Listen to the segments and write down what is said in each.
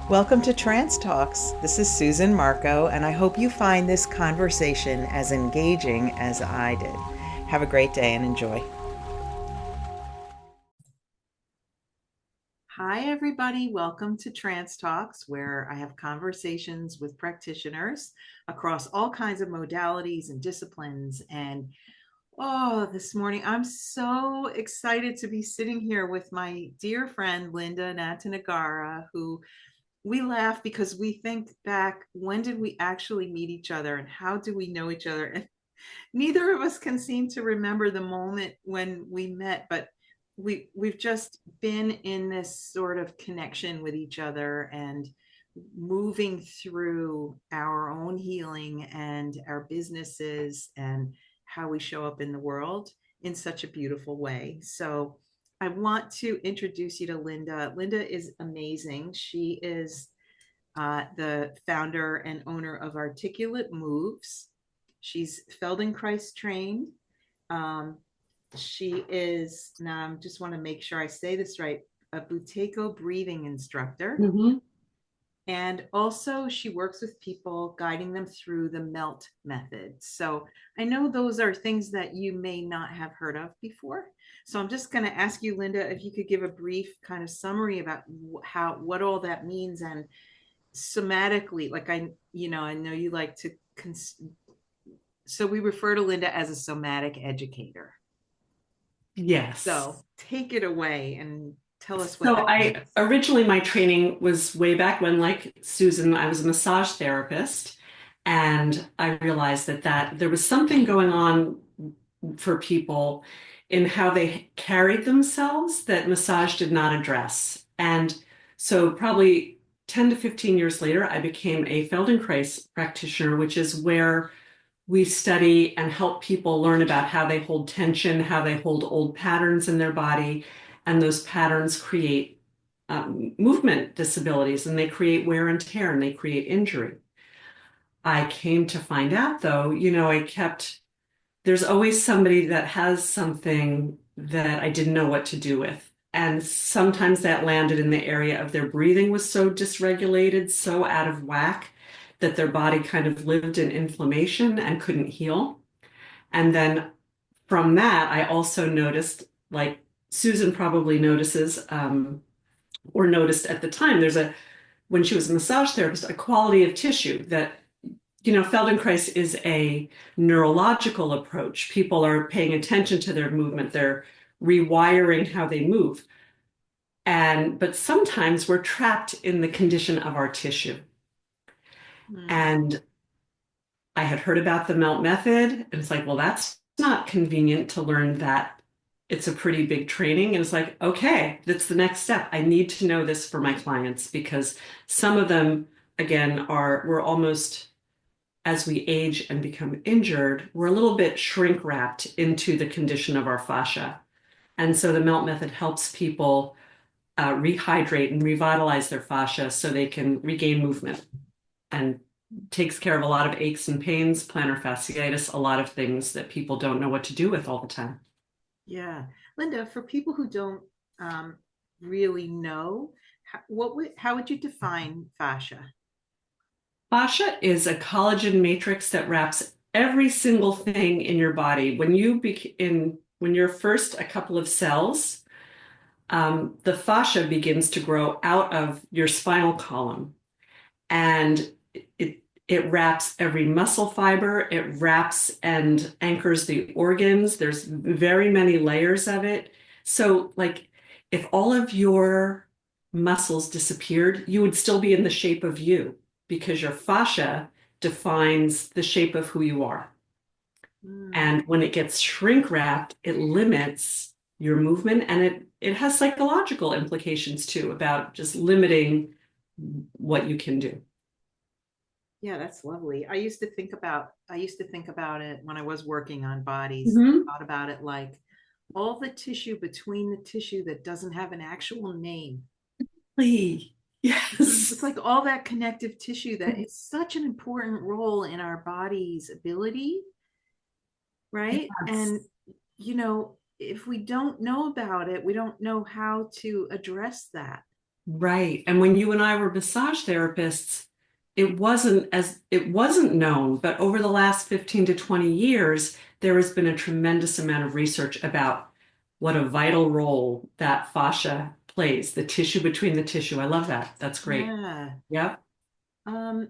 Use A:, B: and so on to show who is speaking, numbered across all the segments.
A: Welcome to Trance Talks. This is Susan Marco, and I hope you find this conversation as engaging as I did. Have a great day and enjoy. Hi, everybody. Welcome to Trance Talks, where I have conversations with practitioners across all kinds of modalities and disciplines. And this morning I'm so excited to be sitting here with my dear friend, Linda Natanagara, who we laugh because we think back, when did we actually meet each other and how do we know each other? And neither of us can seem to remember the moment when we met, but we've just been in this sort of connection with each other and moving through our own healing and our businesses and how we show up in the world in such a beautiful way. So I want to introduce you to Linda. Linda is amazing. She is the founder and owner of Articulate Moves. She's Feldenkrais trained. Um, she is, now I just want to make sure I say this right, a Buteyko breathing instructor.
B: Mm-hmm.
A: And also, she works with people, guiding them through the MELT method. So I know those are things that you may not have heard of before. So I'm just going to ask you, Linda, if you could give a brief kind of summary about what all that means, and somatically, like I know you like to. So we refer to Linda as a somatic educator.
B: Yes.
A: So take it away and tell us what
B: So
A: that
B: I
A: means.
B: originally my training was way back when, like Susan, I was a massage therapist, and I realized that there was something going on for people in how they carried themselves that massage did not address. And so probably 10 to 15 years later, I became a Feldenkrais practitioner, which is where we study and help people learn about how they hold tension, how they hold old patterns in their body, and those patterns create movement disabilities, and they create wear and tear, and they create injury. I came to find out, though, there's always somebody that has something that I didn't know what to do with. And sometimes that landed in the area of their breathing was so dysregulated, so out of whack, that their body kind of lived in inflammation and couldn't heal. And then from that, I also noticed, like Susan probably notices, or noticed at the time, when she was a massage therapist, a quality of tissue that, Feldenkrais is a neurological approach. People are paying attention to their movement, they're rewiring how they move. But sometimes we're trapped in the condition of our tissue.
A: Hmm.
B: And I had heard about the melt method, and it's like, well, that's not convenient to learn that. It's a pretty big training. And it's like, okay, that's the next step. I need to know this for my clients because some of them, again, we're almost, as we age and become injured, we're a little bit shrink wrapped into the condition of our fascia. And so the melt method helps people rehydrate and revitalize their fascia so they can regain movement, and takes care of a lot of aches and pains, plantar fasciitis, a lot of things that people don't know what to do with all the time.
A: Yeah. Linda, for people who don't um, really know, how would you define fascia?
B: Fascia is a collagen matrix that wraps every single thing in your body. When you're first a couple of cells, the fascia begins to grow out of your spinal column, and it it wraps every muscle fiber. It wraps and anchors the organs. There's very many layers of it. So, like, if all of your muscles disappeared, you would still be in the shape of you because your fascia defines the shape of who you are.
A: Hmm.
B: And when it gets shrink wrapped, it limits your movement, and it has psychological implications too about just limiting what you can do.
A: Yeah, that's lovely. I used to think about it when I was working on bodies.
B: Mhm.
A: I thought about it like all the tissue between the tissue that doesn't have an actual name.
B: Lee.
A: It's
B: Yes.
A: like all that connective tissue that is such an important role in our body's ability, right? And
B: Yes.
A: if we don't know about it, we don't know how to address that.
B: Right. And when you and I were massage therapists, it wasn't known, but over the last 15 to 20 years, there has been a tremendous amount of research about what a vital role that fascia plays, the tissue between the tissue. I love that. That's great.
A: Yeah.
B: Yep.
A: Um,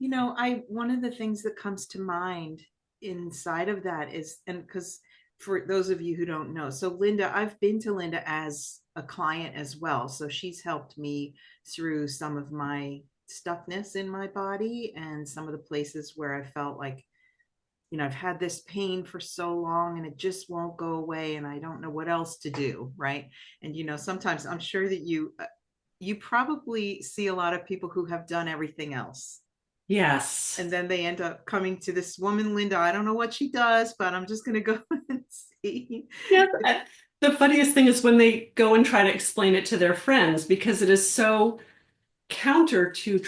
A: I one of the things that comes to mind inside of that is, and because for those of you who don't know, so Linda, I've been to Linda as a client as well. So she's helped me through some of my stuckness in my body and some of the places where I felt like, I've had this pain for so long and it just won't go away and I don't know what else to do, right? And sometimes I'm sure that you probably see a lot of people who have done everything else,
B: Yes.
A: and then they end up coming to this woman, Linda. I don't know what she does, but I'm just going to go and see.
B: Yes. The funniest thing is when they go and try to explain it to their friends because it is so counter to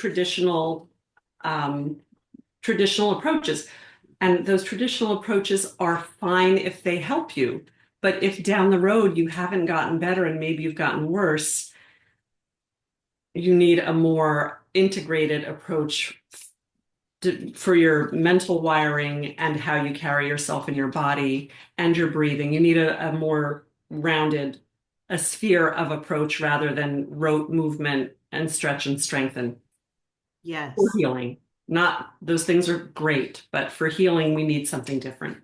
B: um, traditional approaches. And those traditional approaches are fine if they help you. But if down the road you haven't gotten better and maybe you've gotten worse, you need a more integrated approach for your mental wiring and how you carry yourself in your body and your breathing. You need a more rounded, a sphere of approach rather than rote movement and stretch and strengthen. For
A: Yes,
B: healing. Not those things are great, but for healing, we need something different.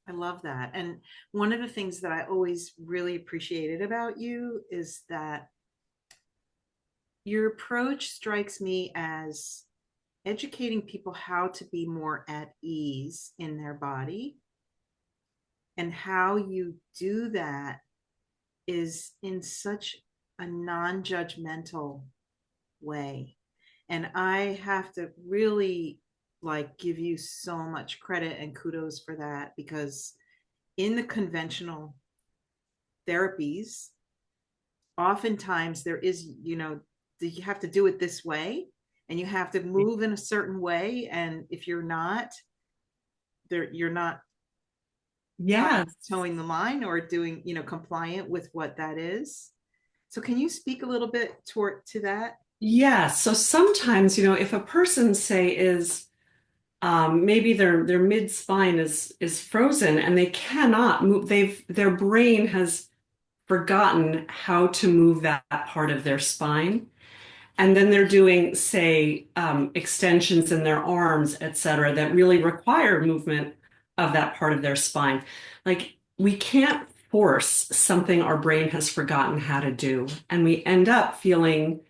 A: I love that. And one of the things that I always really appreciated about you is that your approach strikes me as educating people how to be more at ease in their body. And how you do that is in such a non judgmental way. And I have to really like give you so much credit and kudos for that, because in the conventional therapies, oftentimes there is, you have to do it this way and you have to move in a certain way. And if you're not, you're not
B: Yes.
A: towing the line or doing, compliant with what that is. So can you speak a little bit to that?
B: Yeah. So sometimes, if a person, say, is maybe their mid spine is frozen and they cannot move, their brain has forgotten how to move that part of their spine. And then they're doing, say, extensions in their arms, et cetera, that really require movement of that part of their spine. Like we can't force something our brain has forgotten how to do. And we end up feeling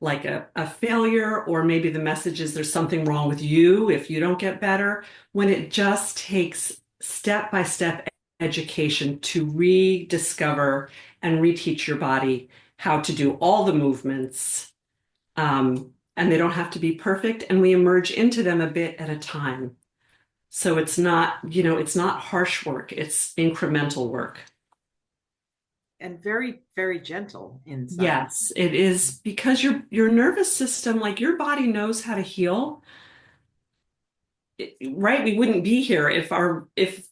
B: like a failure, or maybe the message is there's something wrong with you if you don't get better, when it just takes step by step education to rediscover and reteach your body how to do all the movements, and they don't have to be perfect. And we emerge into them a bit at a time. So it's not harsh work, it's incremental work.
A: And very, very gentle inside.
B: Yes, it is because your nervous system, like your body knows how to heal. Right? We wouldn't be here if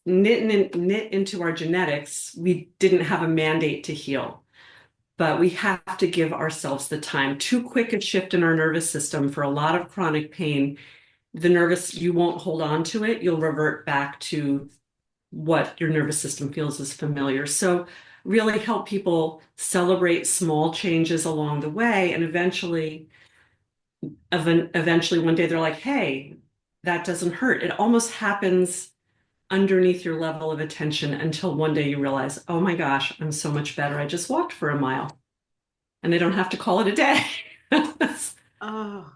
B: knit into our genetics, we didn't have a mandate to heal. But we have to give ourselves the time. Too quick a shift in our nervous system for a lot of chronic pain, you won't hold on to it. You'll revert back to what your nervous system feels is familiar. So really help people celebrate small changes along the way. And eventually one day they're like, hey, that doesn't hurt. It almost happens underneath your level of attention until one day you realize, oh my gosh, I'm so much better. I just walked for a mile and I don't have to call it a day.
A: Oh,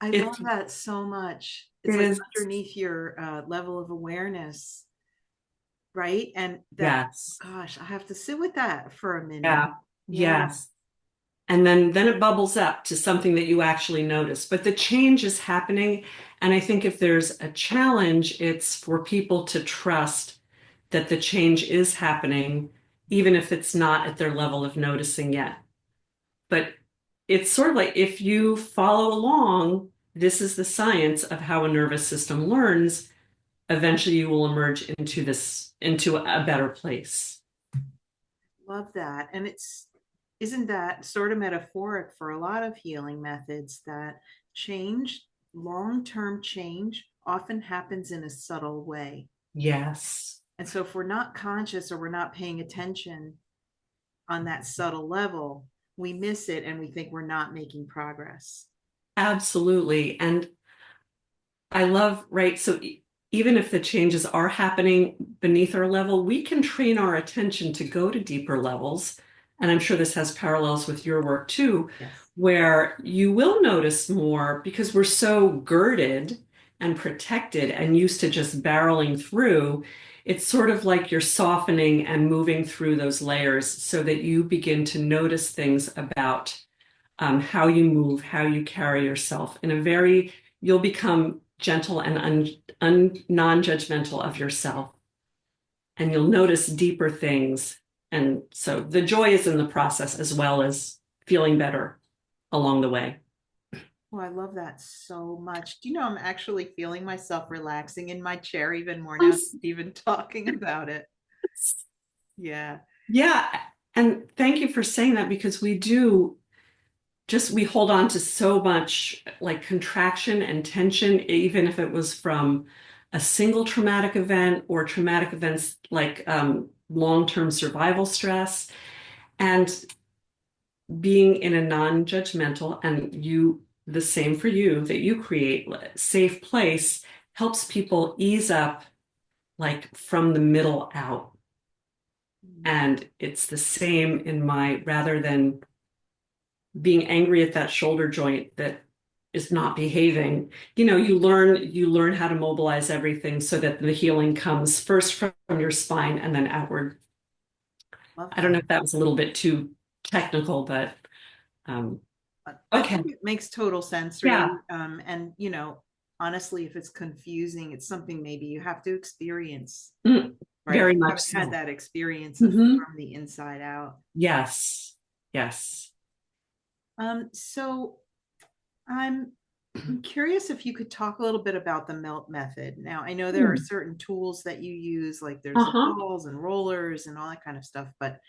A: I love
B: It,
A: that so much. It's
B: it
A: like
B: is,
A: underneath your level of awareness, right? And that,
B: yes.
A: gosh, I have to sit with that for a minute.
B: Yeah.
A: Yeah.
B: Yes. And then it bubbles up to something that you actually notice. But the change is happening. And I think if there's a challenge, it's for people to trust that the change is happening, even if it's not at their level of noticing yet. But it's sort of like if you follow along, this is the science of how a nervous system learns. Eventually you will emerge into a better place.
A: Love that. And it's isn't that sort of metaphoric for a lot of healing methods that change, long-term change, often happens in a subtle way?
B: Yes.
A: And so if we're not conscious or we're not paying attention on that subtle level, we miss it and we think we're not making progress.
B: Absolutely. And I love, right? So even if the changes are happening beneath our level, we can train our attention to go to deeper levels. And I'm sure this has parallels with your work too,
A: Yes.
B: where you will notice more because we're so girded and protected and used to just barreling through. It's sort of like you're softening and moving through those layers so that you begin to notice things about how you move, how you carry yourself in a very, you'll become gentle and non-judgmental of yourself, and you'll notice deeper things. And so the joy is in the process as well as feeling better along the way.
A: Oh, I love that so much. Do you know, I'm actually feeling myself relaxing in my chair even more
B: I'm
A: now, even talking about it. Yeah.
B: Yeah, and thank you for saying that because we do just we hold on to so much like contraction and tension, even if it was from a single traumatic event or traumatic events like long-term survival stress. And being in a non-judgmental and you, the same for you, that you create a safe place helps people ease up like from the middle out. And it's the same in my, rather than being angry at that shoulder joint that is not behaving, you learn how to mobilize everything so that the healing comes first from your spine and then outward.
A: Love
B: I don't know
A: that.
B: if that was a little bit too technical, but um,
A: I
B: okay.
A: think it makes total sense,
B: Yeah.
A: really. And, honestly, if it's confusing, it's something maybe you have to experience,
B: Mm,
A: right? If
B: very
A: you
B: much
A: haven't had
B: so.
A: that experience of
B: Hmm.
A: from the inside out.
B: Yes. Yes.
A: So I'm curious if you could talk a little bit about the melt method. Now, I know there are
B: Hmm.
A: certain tools that you use, like there's the
B: Uh-huh.
A: balls and rollers and all that kind of stuff, but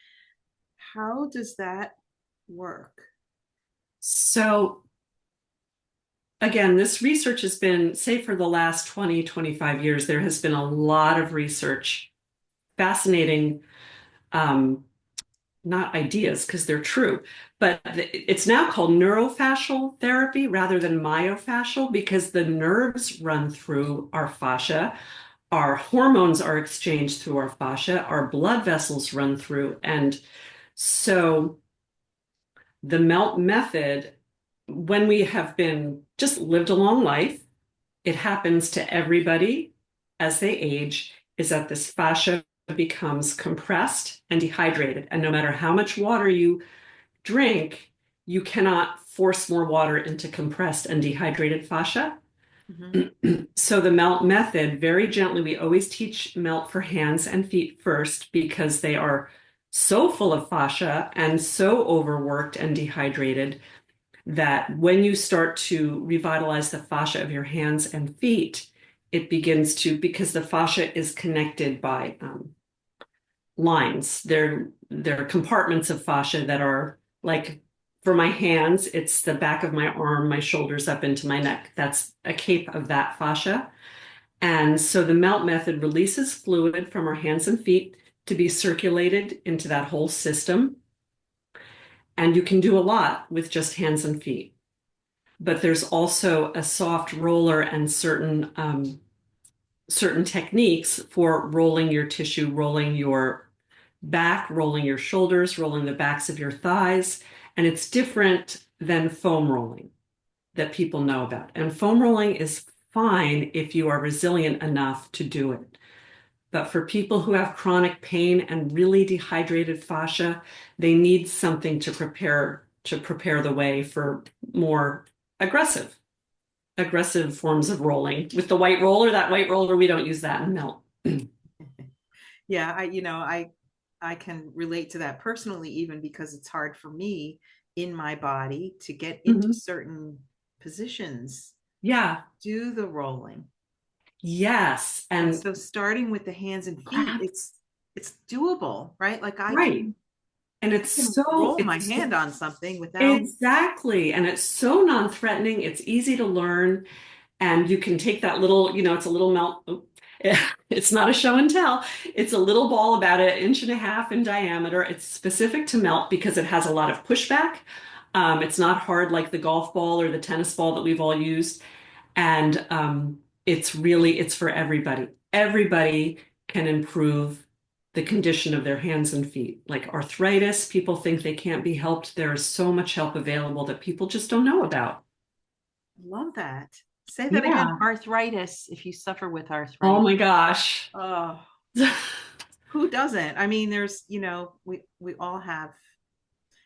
A: how does that work?
B: So again, this research has been, say, for the last 20, 25 years, there has been a lot of research, fascinating, um, not ideas because they're true, but it's now called neurofascial therapy rather than myofascial because the nerves run through our fascia, our hormones are exchanged through our fascia, our blood vessels run through. And so the melt method, when we have been just lived a long life, it happens to everybody as they age, is that this fascia becomes compressed and dehydrated. And no matter how much water you drink, you cannot force more water into compressed and dehydrated fascia.
A: Hmm.
B: So the melt method, very gently, we always teach melt for hands and feet first because they are so full of fascia and so overworked and dehydrated that when you start to revitalize the fascia of your hands and feet, it begins to, because the fascia is connected by lines. They're compartments of fascia that are like, for my hands, it's the back of my arm, my shoulders up into my neck. That's a cape of that fascia. And so the melt method releases fluid from our hands and feet to be circulated into that whole system. And you can do a lot with just hands and feet. But there's also a soft roller and certain techniques for rolling your tissue, rolling your back, rolling your shoulders, rolling the backs of your thighs. And it's different than foam rolling that people know about. And foam rolling is fine if you are resilient enough to do it. But for people who have chronic pain and really dehydrated fascia, they need something to prepare the way for more aggressive aggressive forms of rolling. With the white roller, that white roller, we don't use that in melt.
A: Yeah, I can relate to that personally, even because it's hard for me in my body to get into
B: Mhm.
A: certain positions,
B: Yeah.
A: do the rolling.
B: Yes.
A: And
B: And
A: so starting with the hands and feet, it's doable, right? Like I
B: right.
A: can
B: And
A: I can roll my hand on something without.
B: exactly, and it's so non-threatening. It's easy to learn. And you can take that little, it's a little melt. Oh, it's not a show and tell. It's a little ball about an inch and a half in diameter. It's specific to melt because it has a lot of pushback. It's not hard like the golf ball or the tennis ball that we've all used. And it's for everybody. Everybody can improve the condition of their hands and feet. Like arthritis, people think they can't be helped. There is so much help available that people just don't know about.
A: Love that. Say that again.
B: Yeah.
A: Arthritis, if you suffer with
B: Oh
A: arthritis.
B: my gosh.
A: Oh, who doesn't? I mean, there's, we all have.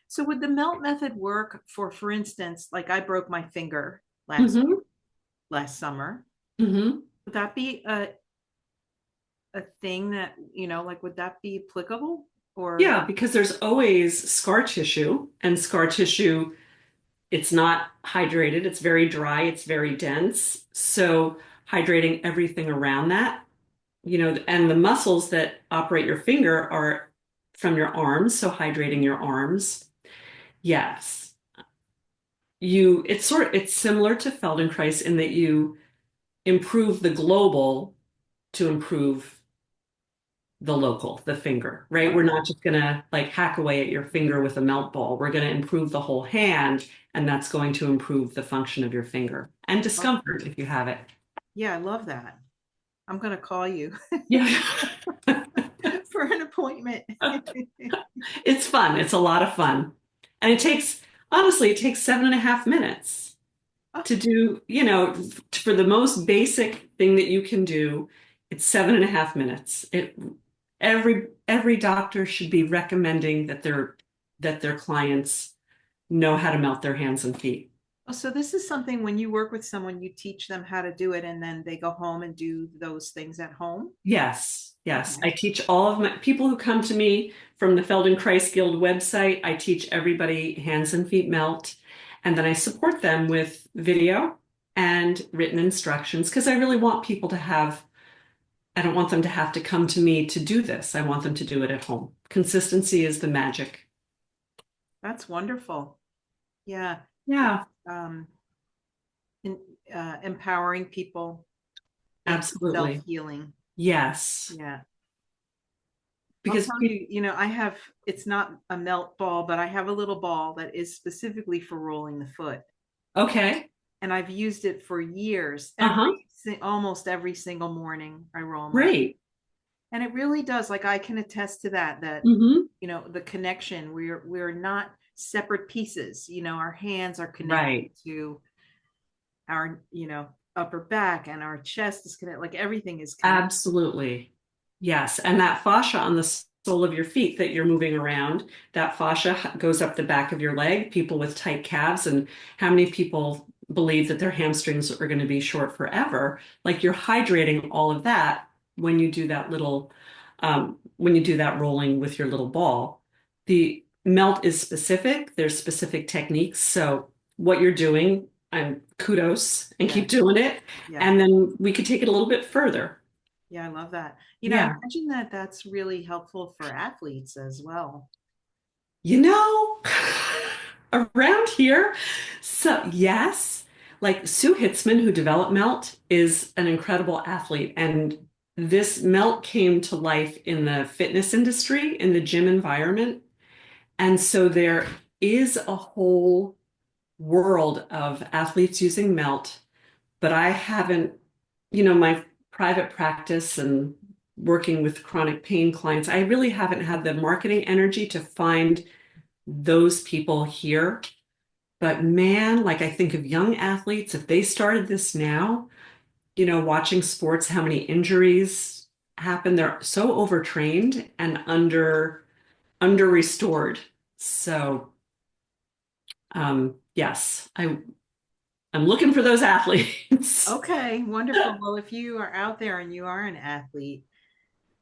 A: So would the melt method work for instance, like I broke my finger
B: hmm
A: last summer.
B: hmm
A: Would that be a thing that, like would that be applicable? Or
B: Yeah, because there's always scar tissue, and scar tissue, it's not hydrated, it's very dry, it's very dense. So hydrating everything around that, and the muscles that operate your finger are from your arms, so hydrating your arms. Yes. It's similar to Feldenkrais in that you improve the global to improve the local, the finger, right? We're
A: okay.
B: not just gonna like hack away at your finger with a melt ball. We're gonna improve the whole hand, and that's going to improve the function of your finger and
A: Okay.
B: discomfort if you have it.
A: Yeah, I love that. I'm gonna call you
B: Yeah.
A: for an appointment.
B: It's fun. It's a lot of fun. And honestly, it takes 7.5 minutes to do, for the most basic thing that you can do, it's 7.5 minutes. Every doctor should be recommending that their clients know how to melt their hands and feet.
A: Oh, so this is something when you work with someone, you teach them how to do it and then they go home and do those things at home?
B: Yes, yes. I
A: Okay.
B: teach all of my people who come to me from the Feldenkrais Guild website. I teach everybody hands and feet melt, and then I support them with video and written instructions because I really want people to have, I don't want them to have to come to me to do this. I want them to do it at home. Consistency is the magic.
A: That's wonderful. Yeah. It's
B: Yeah,
A: in, empowering people into
B: absolutely.
A: self-healing.
B: Yes.
A: Yeah. I'll
B: Because
A: tell you, it's not a melt ball, but I have a little ball that is specifically for rolling the foot.
B: okay.
A: And I've used it for years.
B: Uh-huh.
A: Almost every single morning I roll my,
B: Great.
A: and it really does. Like I can attest to that,
B: hmm
A: the connection, we're not separate pieces. Our hands are connected
B: Right.
A: to our, upper back, and our chest is connected. Like everything is connected.
B: Absolutely. Yes. And that fascia on the sole of your feet that you're moving around, that fascia goes up the back of your leg, people with tight calves. And how many people believe that their hamstrings are going to be short forever? Like you're hydrating all of that when you do that rolling with your little ball. The melt is specific, there's specific techniques. So what you're doing, I'm kudos and
A: Yeah.
B: keep doing it.
A: Yeah.
B: And then we could take it a little bit further.
A: Yeah. I love that.
B: Yeah.
A: Imagine that that's really helpful for athletes as well.
B: You know, around here, so yes, like Sue Hitzman, who developed Melt, is an incredible athlete. And this Melt came to life in the fitness industry, in the gym environment. And so there is a whole world of athletes using Melt, but I haven't, my private practice and working with chronic pain clients, I really haven't had the marketing energy to find those people here. But man, like I think of young athletes, if they started this now, watching sports, how many injuries happen. They're so overtrained and under restored. So yes, I'm looking for those athletes.
A: Okay, wonderful. Well, if you are out there and you are an athlete,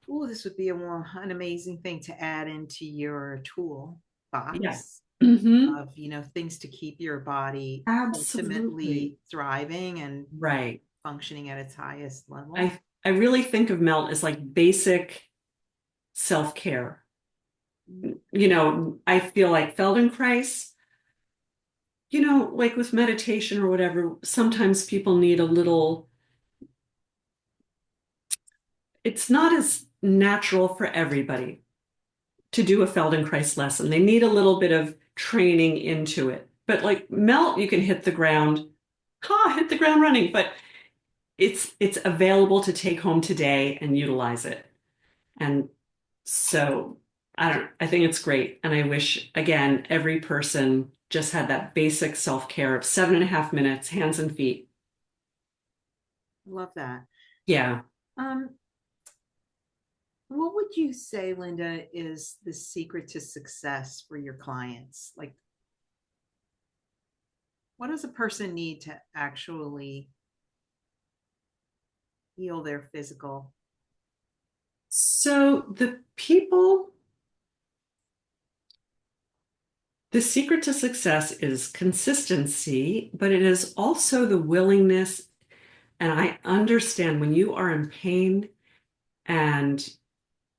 A: oh, this would be an amazing thing to add into your tool
B: Yeah.
A: box
B: hmm
A: of, things to keep your body
B: Absolutely.
A: ultimately thriving and
B: Right.
A: functioning at its highest level.
B: I really think of melt as like basic self-care. I feel like Feldenkrais, like with meditation or whatever, sometimes people need a little, it's not as natural for everybody to do a Feldenkrais lesson. They need a little bit of training into it. But like melt, you can hit the ground running, but it's available to take home today and utilize it. And so I think it's great. And I wish, again, every person just had that basic self-care of 7.5 minutes, hands and feet.
A: Love that.
B: Yeah.
A: Um, what would you say, Linda, is the secret to success for your clients? Like, what does a person need to actually heal their physical?
B: So the secret to success is consistency, but it is also the willingness. And I understand when you are in pain and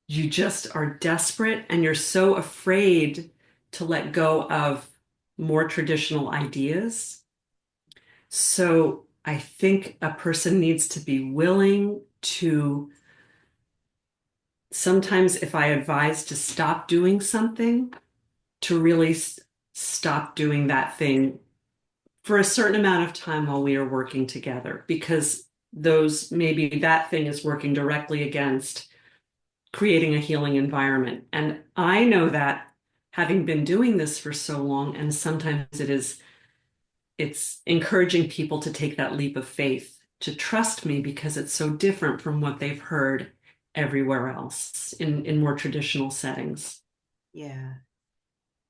B: you just are desperate and you're so afraid to let go of more traditional ideas. So I think a person needs to be willing to, sometimes if I advise to stop doing something, to really stop doing that thing for a certain amount of time while we are working together, because those maybe that thing is working directly against creating a healing environment. And I know that having been doing this for so long, and sometimes it's encouraging people to take that leap of faith, to trust me because it's so different from what they've heard everywhere else in more traditional settings.
A: Yeah.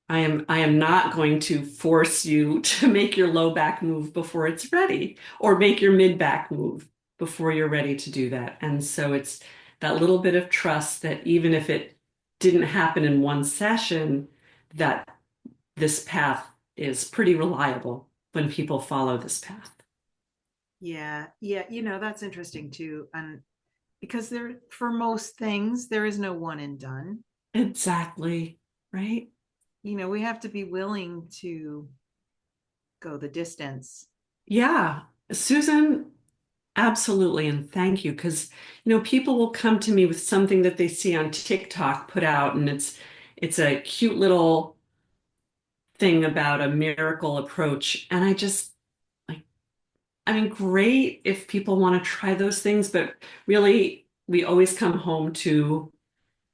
B: I am not going to force you to make your low back move before it's ready or make your mid back move before you're ready to do that. And so it's that little bit of trust that even if it didn't happen in one session, that this path is pretty reliable when people follow this path.
A: Yeah. Yeah. That's interesting too. And because for most things, there is no one and done.
B: Exactly. Right?
A: We have to be willing to go the distance.
B: Yeah. Susan, absolutely. And thank you. Because, people will come to me with something that they see on TikTok put out, and it's a cute little thing about a miracle approach. And like, I mean, great if people want to try those things, but really, we always come home to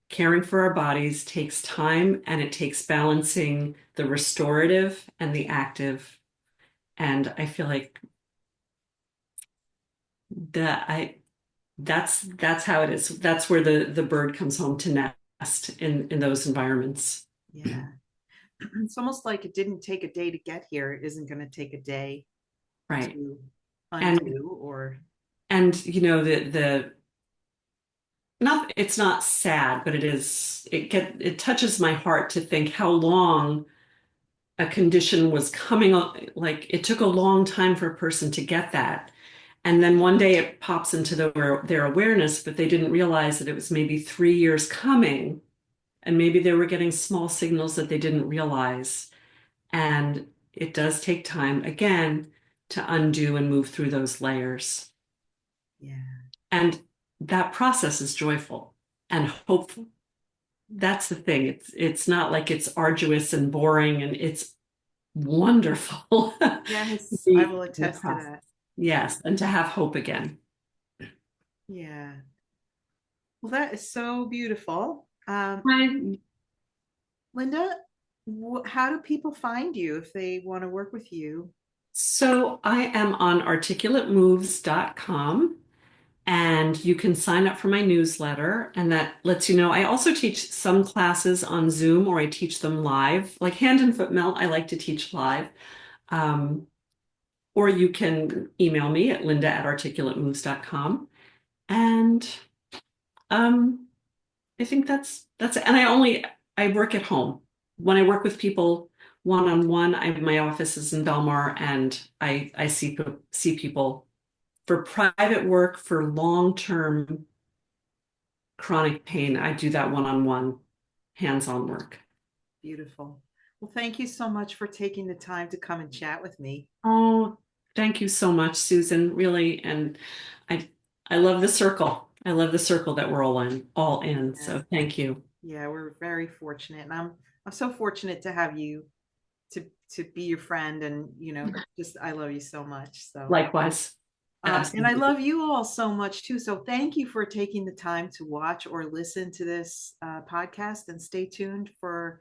B: caring for our bodies takes time and it takes balancing the restorative and the active. And I feel like that I that's how it is. That's where the bird comes home to nest in those environments.
A: Yeah. It's almost like it didn't take a day to get here. It isn't going to take a day
B: Right.
A: to
B: And
A: undo or,
B: the not it's not sad, but it touches my heart to think how long a condition was coming on. Like it took a long time for a person to get that. And then one day it pops into their awareness, but they didn't realize that it was maybe 3 years coming. And maybe they were getting small signals that they didn't realize. And it does take time, again, to undo and move through those layers.
A: yeah.
B: And that process is joyful and hopeful. That's the thing. It's not like it's arduous and boring, and it's wonderful to
A: Yes, I
B: be
A: will
B: in the
A: attest to
B: process.
A: that. Yeah.
B: Yes, and to have hope again.
A: Yeah. Well, that is so beautiful.
B: Right.
A: Linda, how do people find you if they want to work with you?
B: So I am on articulatemoves.com, and you can sign up for my newsletter, and that lets you know. I also teach some classes on Zoom, or I teach them live, like hand and foot melt. I like to teach live. Um, or you can email me at linda@articulatemoves.com. And um, I think that's it. And I work at home. When I work with people one-on-one, my office is in Belmar, and I see people for private work, for long-term chronic pain. I do that one-on-one. hands-on work.
A: Beautiful. Well, thank you so much for taking the time to come and chat with me.
B: Oh, thank you so much, Susan, really. And I I love the circle. I love the circle that we're all in.
A: Yeah.
B: So thank you.
A: Yeah, we're very fortunate, and I'm so fortunate to have you to be your friend, and just I love you so much. So,
B: Likewise.
A: and I
B: Absolutely.
A: love you all so much too. So, thank you for taking the time to watch or listen to this podcast, and stay tuned for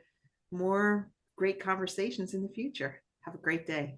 A: more great conversations in the future. Have a great day.